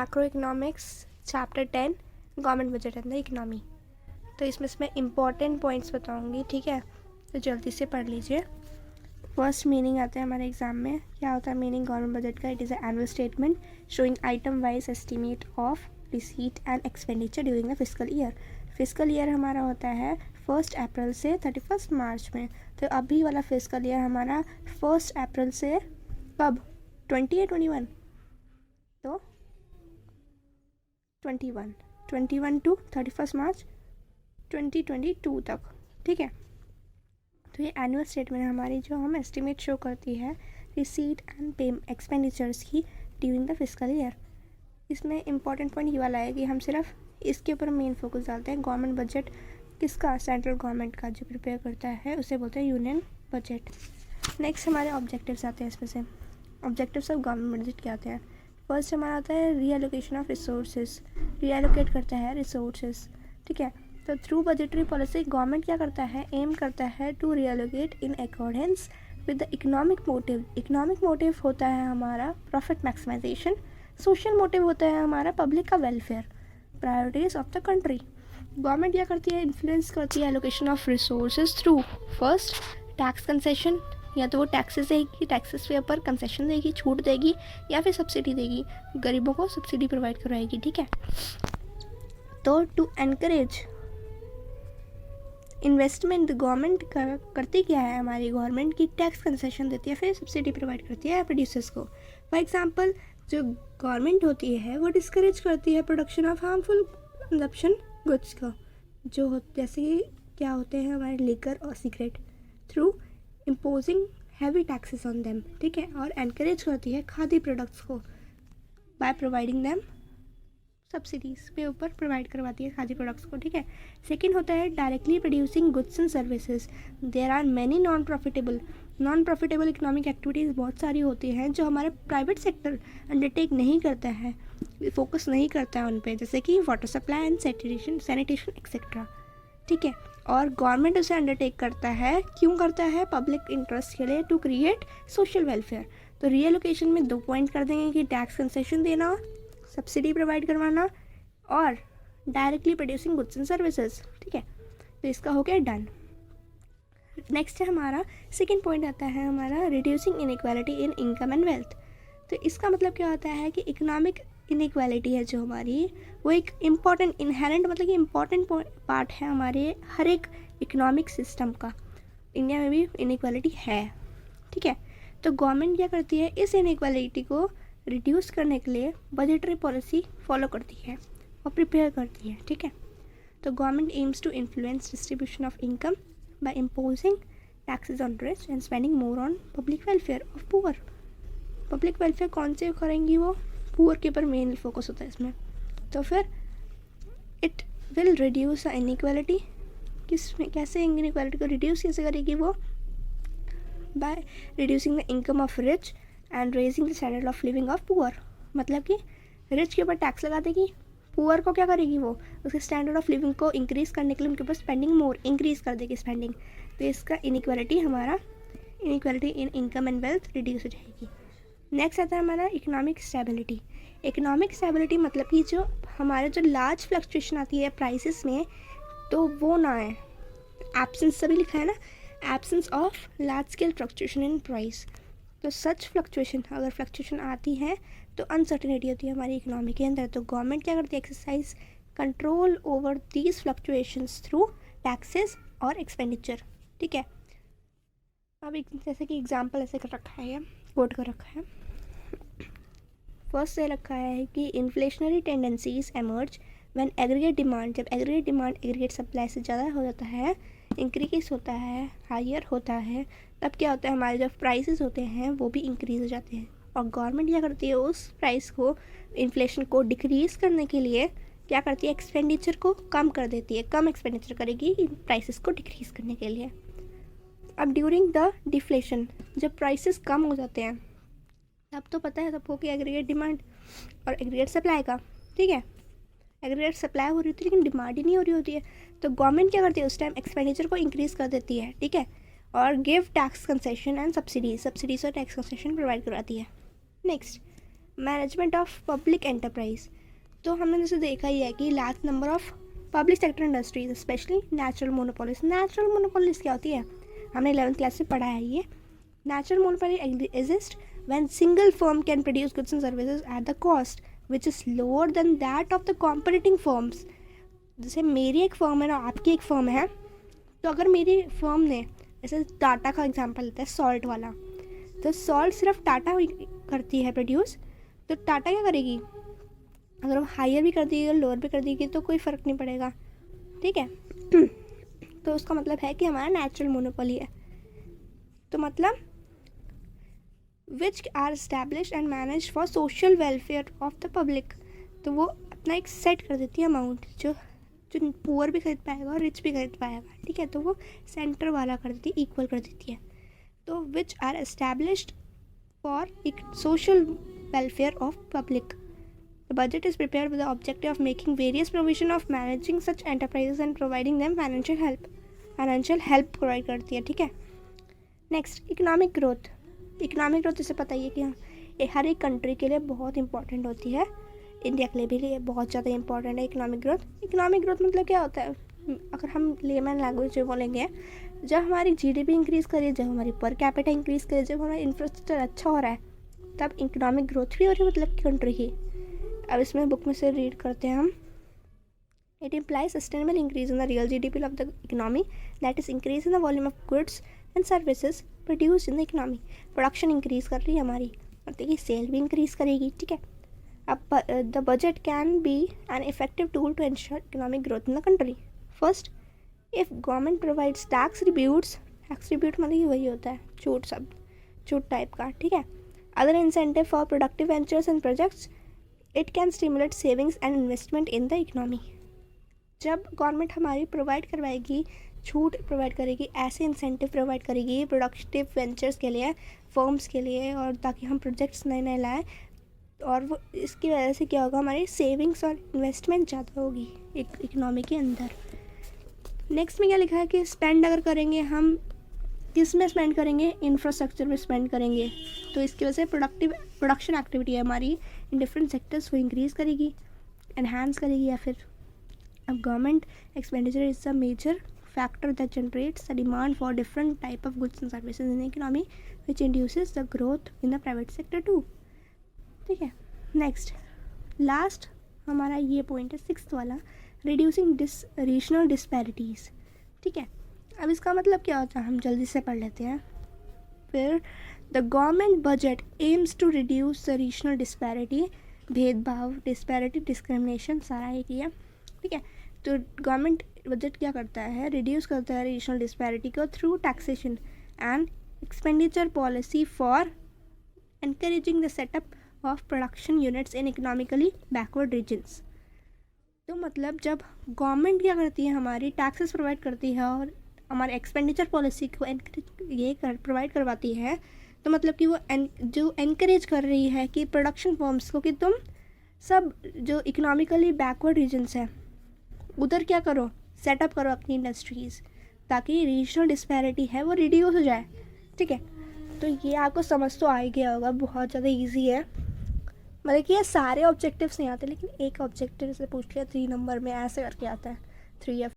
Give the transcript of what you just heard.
Macro economics chapter 10 government budget and the economy. तो इसमें से मैं इम्पॉर्टेंट पॉइंट्स बताऊंगी, ठीक है, तो जल्दी से पढ़ लीजिए। फर्स्ट मीनिंग आता है हमारे एग्जाम में, क्या होता है मीनिंग गवर्नमेंट बजट का? It is annual statement showing item wise estimate of receipt and expenditure during the fiscal year. Fiscal year हमारा होता है 1 अप्रैल से 31 मार्च में। तो अभी वाला फिस्कल ईयर हमारा 1 अप्रैल से कब 20 या 21? तो 21 टू 31 मार्च 2022 तक, ठीक है। तो ये एनुअल स्टेटमेंट हमारी जो हम एस्टिमेट शो करती है रिसीट एंड पे एक्सपेंडिचर्स की ड्यूरिंग द फिस्कल ईयर। इसमें इंपॉर्टेंट पॉइंट ये वाला है कि हम सिर्फ इसके ऊपर मेन फोकस डालते हैं। गवर्नमेंट बजट किसका? सेंट्रल गवर्नमेंट का जो प्रिपेयर करता है उसे बोलते हैं यूनियन बजट। नेक्स्ट हमारे ऑब्जेक्टिव्स आते हैं। इसमें से ऑब्जेक्टिव्स ऑफ गवर्नमेंट बजट क्या आते हैं? फर्स्ट हमारा आता है रीएलोकेशन ऑफ रिसोर्सेज, रीएलोकेट करता है रिसोर्सेज, ठीक है। तो थ्रू बजटरी पॉलिसी गवर्नमेंट क्या करता है? एम करता है to reallocate in accordance with the economic motive. Economic motive होता है हमारा प्रॉफिट मैक्सिमाइजेशन, सोशल मोटिव होता है हमारा पब्लिक का welfare, priorities of the country. Government क्या करती है? इन्फ्लुएंस करती है allocation of resources through first tax concession, या तो वो टैक्सेस देगी, टैक्सेस के ऊपर कंसेशन देगी, छूट देगी, या फिर सब्सिडी देगी, गरीबों को सब्सिडी प्रोवाइड करवाएगी, ठीक है। तो टू एनकरेज इन्वेस्टमेंट गवर्नमेंट करती क्या है? हमारी गवर्नमेंट की टैक्स कंसेशन देती है, फिर सब्सिडी प्रोवाइड करती है प्रोड्यूसर्स को। फॉर एग्जांपल जो गवर्नमेंट होती है वो डिस्करेज करती है production of harmful consumption goods का, जो जैसे कि क्या होते हैं हमारे लिकर और cigarette, through imposing heavy taxes on them, ठीक है। और एनकरेज करती है खादी प्रोडक्ट्स को बाय प्रोवाइडिंग देम सब्सिडीज़ पे ऊपर प्रोवाइड करवाती है खादी प्रोडक्ट्स को, ठीक है। सेकंड होता है directly producing goods and services. There are many non profitable economic activities बहुत सारी होती हैं जो हमारे प्राइवेट सेक्टर अंडरटेक नहीं करता है, फोकस नहीं करता है उन पे, जैसे कि water supply and sanitation etcetera, ठीक है। और गवर्नमेंट उसे अंडरटेक करता है, क्यों करता है? पब्लिक इंटरेस्ट के लिए, टू क्रिएट सोशल वेलफेयर। तो रीएलोकेशन में 2 पॉइंट कर देंगे कि टैक्स कंसेशन देना, सब्सिडी प्रोवाइड करवाना, और directly producing goods and services, ठीक है। तो इसका हो गया डन। नेक्स्ट है हमारा सेकंड पॉइंट आता है हमारा reducing inequality in income and wealth. तो इसका मतलब क्या होता है कि इकोनॉमिक इनइक्वालिटी है जो हमारी, वो एक इम्पॉर्टेंट इनहेरेंट मतलब कि इम्पॉर्टेंट पार्ट है हमारे हर एक इकोनॉमिक सिस्टम का। इंडिया में भी इनइक्वालिटी है, ठीक है। तो गवर्नमेंट क्या करती है? इस इनइक्वालिटी को रिड्यूस करने के लिए बजटरी पॉलिसी फॉलो करती है और प्रिपेयर करती है, ठीक है। तो government aims to influence distribution of income by imposing taxes on rich and spending more on public welfare of poor. Public welfare कौन से करेंगी? वो पुअर के ऊपर मेन फोकस होता है इसमें। तो फिर it will reduce the inequality. किसमें कैसे इनइक्वालिटी को रिड्यूस कैसे करेगी वो? By reducing the income of rich and raising the standard of living of poor. मतलब कि रिच के ऊपर टैक्स लगा देगी, पुअर को क्या करेगी? वो उसके स्टैंडर्ड ऑफ लिविंग को इंक्रीज़ करने के लिए उनके ऊपर स्पेंडिंग मोर इंक्रीज़ कर देगी स्पेंडिंग। तो इसका inequality in income and wealth reduce हो जाएगी। नेक्स्ट आता है हमारा इकोनॉमिक स्टेबिलिटी। इकोनॉमिक स्टेबिलिटी मतलब कि जो हमारे जो लार्ज फ्लक्चुएशन आती है प्राइसेस में, तो वो ना है। एब्सेंस सभी लिखा है ना, absence of large scale fluctuation in price. तो सच फ्लक्चुएशन, अगर फ्लक्चुएशन आती है तो अनसर्टेनिटी होती है हमारी इकोनॉमी के अंदर। तो गवर्नमेंट क्या करती है? Exercise control over these fluctuations through taxes और एक्सपेंडिचर, ठीक है। अब जैसे कि एग्जांपल ऐसे कर रखा है, कोट कर रखा है। फर्स्ट से रखा है कि inflationary tendencies emerge when aggregate demand, जब एग्रीगेट डिमांड एग्रीगेट सप्लाई से ज़्यादा हो जाता है, इंक्रीज होता है, हायर होता है, तब क्या होता है? हमारे जो प्राइसेस होते हैं वो भी इंक्रीज़ हो जाते हैं। और गवर्नमेंट क्या करती है? उस प्राइस को, इन्फ्लेशन को डिक्रीज़ करने के लिए क्या करती है? एक्सपेंडिचर को कम कर देती है, कम एक्सपेंडिचर करेगी प्राइसेस को डिक्रीज़ करने के लिए। अब ड्यूरिंग द डिफ्लेशन, जब प्राइसेस कम हो जाते हैं तब तो पता है सबको कि एग्रीगेट डिमांड और एग्रीगेट सप्लाई का, ठीक है, एग्रीगेट सप्लाई हो रही होती है लेकिन डिमांड ही नहीं हो रही होती है। तो गवर्नमेंट क्या करती है? उस टाइम एक्सपेंडिचर को इंक्रीज़ कर देती है, ठीक है, और give tax concession and subsidies और टैक्स कंसेशन प्रोवाइड करवाती है। Next management of public enterprise, तो हमने जैसे देखा ही है कि large number of public sector industries specially natural monopolies. Natural monopolies क्या होती है, हमने 11th क्लास में पढ़ा है ये। Natural monopoly exist when single firm can produce goods and services at the cost which is lower than that of the competing firms. जैसे मेरी एक फर्म है ना, आपकी एक फर्म है, तो अगर मेरी फर्म ने, जैसे टाटा का एग्जांपल लेते हैं, सॉल्ट वाला, तो सॉल्ट सिर्फ टाटा करती है प्रोड्यूस, तो टाटा क्या करेगी, अगर वो हायर भी कर देगी लोअर भी कर देगी तो कोई फ़र्क नहीं पड़ेगा, ठीक है। तो उसका मतलब है कि हमारा नेचुरल मोनोपोली है। तो मतलब which are established and manage for social welfare of the public, तो वो अपना एक सेट कर देती है अमाउंट जो पुअर भी खरीद पाएगा और रिच भी खरीद पाएगा, ठीक है। तो वो सेंटर वाला कर देती है, इक्वल कर देती है। तो which are established for social welfare of public. The budget is prepared with the objective of making various provision of managing such enterprises and providing them financial help. Financial help provide करती है, ठीक है। Next, economic growth. Economic growth जैसे पता ही है कि ये हर एक कंट्री के लिए बहुत इंपॉर्टेंट होती है, इंडिया के लिए भी बहुत ज़्यादा इंपॉर्टेंट है इकोनॉमिक ग्रोथ। इकोनॉमिक ग्रोथ मतलब क्या होता है, अगर हम लेमन लैंग्वेज में बोलेंगे, जब हमारी जीडीपी इंक्रीज़ करे, जब हमारी पर कैपिटा इंक्रीज़ करे, जब हमारा इंफ्रास्ट्रक्चर अच्छा हो रहा है, तब इकोनॉमिक ग्रोथ भी हो रही है, मतलब कंट्री की। अब इसमें बुक में से रीड करते हैं हम। It implies sustainable increase in the real GDP of the economy, that is increase in the volume of goods and services produce in the economy. Production increase कर रही है हमारी, मतलब कि सेल भी इंक्रीज करेगी, ठीक है। अब the budget can be an effective tool to ensure economic growth in the country. First, if government provides tax rebates, tax rebate मतलब कि वही होता है छूट, सब छूट टाइप का, ठीक है। Other incentive for productive ventures and projects, it can stimulate savings and investment in the economy. जब गवर्नमेंट हमारी प्रोवाइड करवाएगी, छूट प्रोवाइड करेगी, ऐसे इंसेंटिव प्रोवाइड करेगी प्रोडक्टिव वेंचर्स के लिए, फर्म्स के लिए, और ताकि हम प्रोजेक्ट्स नए नए लाएँ, और वो इसकी वजह से क्या होगा, हमारी सेविंग्स और इन्वेस्टमेंट ज़्यादा होगी एक इकोनॉमी के अंदर। नेक्स्ट में क्या लिखा है कि स्पेंड अगर करेंगे हम, किस में स्पेंड करेंगे, इंफ्रास्ट्रक्चर में स्पेंड करेंगे, तो इसकी वजह से प्रोडक्शन एक्टिविटी है हमारी इन डिफरेंट सेक्टर्स को इंक्रीज़ करेगी, एनहांस करेगी। या फिर अब government expenditure is a major factor that generates the demand for different type of goods and services in economy which induces the growth in the private sector too, ठीक है। Next last हमारा ये point है 6th वाला, reducing regional disparities, ठीक है। अब इसका मतलब क्या होता है, हम जल्दी से पढ़ लेते हैं। फिर the government budget aims to reduce the regional disparity, भेदभाव, डिस्पैरिटी, डिस्क्रिमिनेशन, सारा एक ही है, ठीक है। तो गवर्नमेंट बजट क्या करता है, रिड्यूस करता है रीजनल डिस्पैरिटी को through taxation and expenditure policy for encouraging the setup of production units in economically backward regions. तो मतलब जब गवर्नमेंट क्या करती है, हमारी टैक्सेस प्रोवाइड करती है और हमारे एक्सपेंडिचर पॉलिसी को प्रोवाइड करवाती है, तो मतलब कि वो जो एनकरेज कर रही है कि प्रोडक्शन फर्म्स को कि तुम सब जो इकोनॉमिकली बैकवर्ड रीजन्स हैं उधर क्या करो, सेटअप करो अपनी इंडस्ट्रीज़, ताकि रीजनल डिस्पैरिटी है वो रिड्यूस हो जाए, ठीक है। तो ये आपको समझ तो आ ही गया होगा, बहुत ज़्यादा ईजी है, मतलब कि ये सारे ऑब्जेक्टिव्स नहीं आते, लेकिन एक ऑब्जेक्टिव से पूछ लिया 3 नंबर में ऐसे करके आता है 3 या